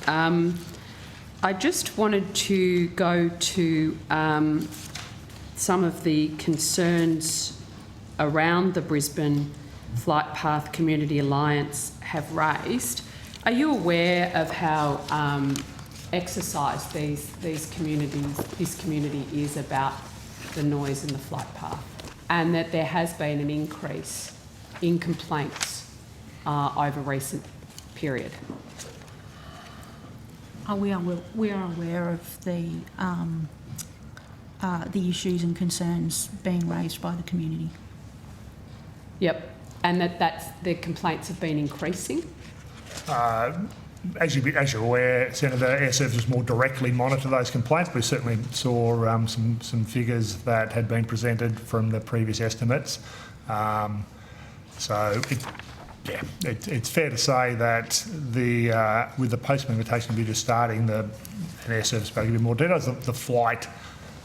I just wanted to go to some of the concerns around the Brisbane Flight Path Community Alliance have raised. Are you aware of how exercised this community is about the noise in the flight path, and that there has been an increase in complaints over recent period? We are aware of the issues and concerns being raised by the community. Yep, and the complaints have been increasing. As you're aware, Senator, Air Services more directly monitor those complaints. We certainly saw some figures that had been presented from the previous estimates. It's fair to say that with the post-implementation review just starting, and Air Service spoke a bit more details, the flight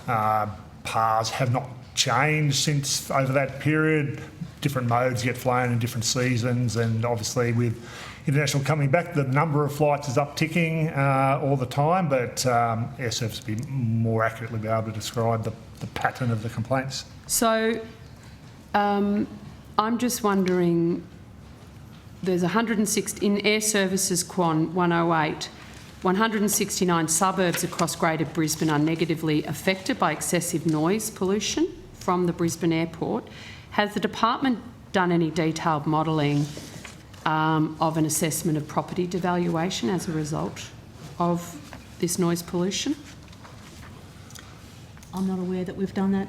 paths have not changed since over that period. Different modes get flown in different seasons, and obviously with international coming back, the number of flights is upticking all the time, but Air Service will be more accurately be able to describe the pattern of the complaints. So I'm just wondering, there's 160 in Air Services Quan 108, 169 suburbs across Greater Brisbane are negatively affected by excessive noise pollution from the Brisbane Airport. Has the department done any detailed modelling of an assessment of property devaluation as a result of this noise pollution? I'm not aware that we've done that.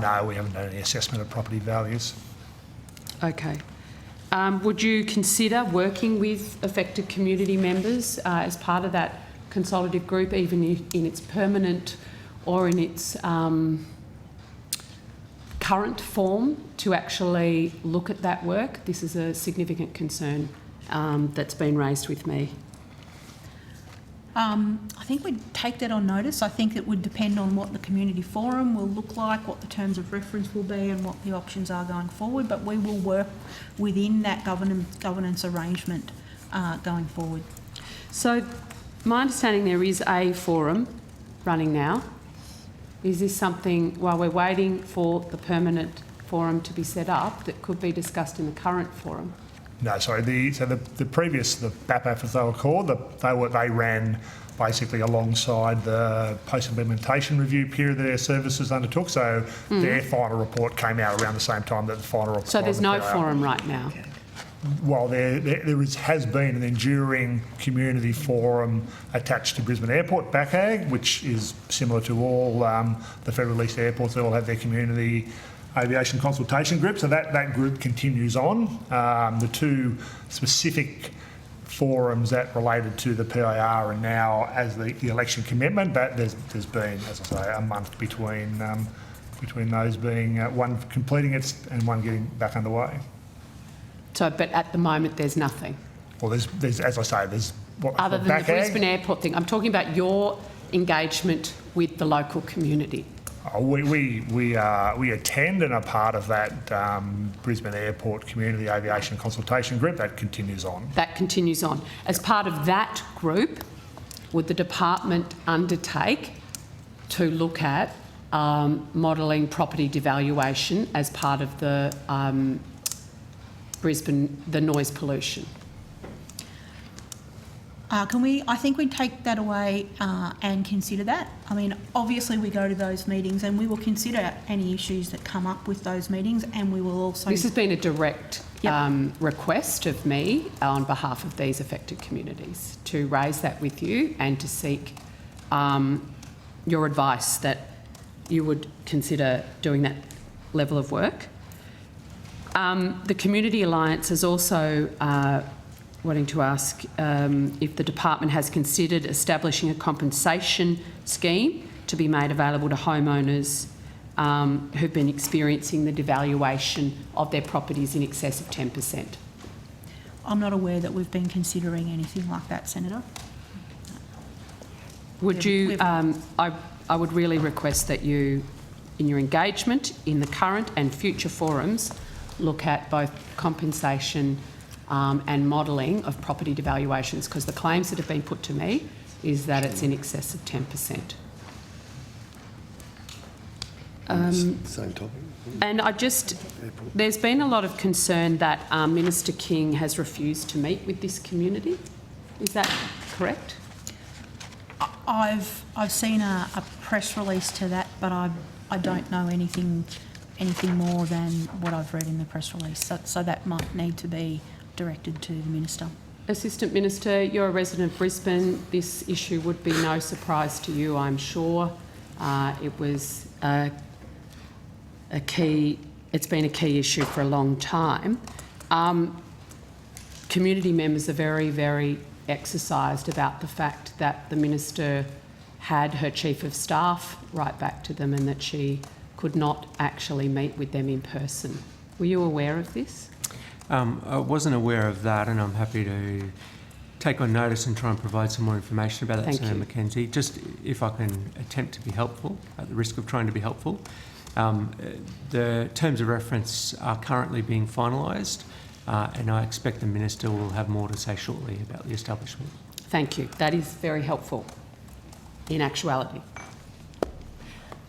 No, we haven't done any assessment of property values. Okay. Would you consider working with affected community members as part of that consultative group, even in its permanent or in its current form, to actually look at that work? This is a significant concern that's been raised with me. I think we'd take that on notice. I think it would depend on what the community forum will look like, what the terms of reference will be and what the options are going forward, but we will work within that governance arrangement going forward. So my understanding, there is a forum running now. Is this something, while we're waiting for the permanent forum to be set up, that could be discussed in the current forum? No, sorry. The previous, the BAPAF as they were called, they ran basically alongside the post-implementation review period that Air Services undertook. So their final report came out around the same time that the final report. So there's no forum right now. Well, there has been an enduring community forum attached to Brisbane Airport, BACAG, which is similar to all the federal leased airports. They all have their community aviation consultation group, so that group continues on. The two specific forums that related to the PIR are now, as the election commitment, that there's been, as I say, a month between those being one completing it and one getting back underway. So, but at the moment there's nothing? Well, there's as I say, there's what, other than the Brisbane Airport thing. I'm talking about your engagement with the local community. We attend and are part of that Brisbane Airport Community Aviation Consultation Group. That continues on. That continues on. As part of that group, would the department undertake to look at modelling property devaluation as part of the Brisbane, the noise pollution? I think we'd take that away and consider that. I mean, obviously we go to those meetings and we will consider any issues that come up with those meetings, and we will also... This has been a direct request of me on behalf of these affected communities to raise that with you and to seek your advice that you would consider doing that level of work. The Community Alliance is also wanting to ask if the department has considered establishing a compensation scheme to be made available to homeowners who've been experiencing the devaluation of their properties in excess of 10%. I'm not aware that we've been considering anything like that, Senator. Would you, I would really request that you, in your engagement in the current and future forums, look at both compensation and modelling of property devaluations, because the claims that have been put to me is that it's in excess of 10%. Same topic. And there's been a lot of concern that Minister King has refused to meet with this community. Is that correct? I've seen a press release to that, but I don't know anything more than what I've read in the press release. So that might need to be directed to the Minister. Assistant Minister, you're a resident of Brisbane. This issue would be no surprise to you, I'm sure. It was it's been a key issue for a long time. Community members are very, very exercised about the fact that the Minister had her Chief of Staff write back to them and that she could not actually meet with them in person. Were you aware of this? I wasn't aware of that, and I'm happy to take on notice and try and provide some more information about that, Senator McKenzie. Just if I can attempt to be helpful, at the risk of trying to be helpful. The terms of reference are currently being finalised, and I expect the Minister will have more to say shortly about the establishment. Thank you. That is very helpful in actuality.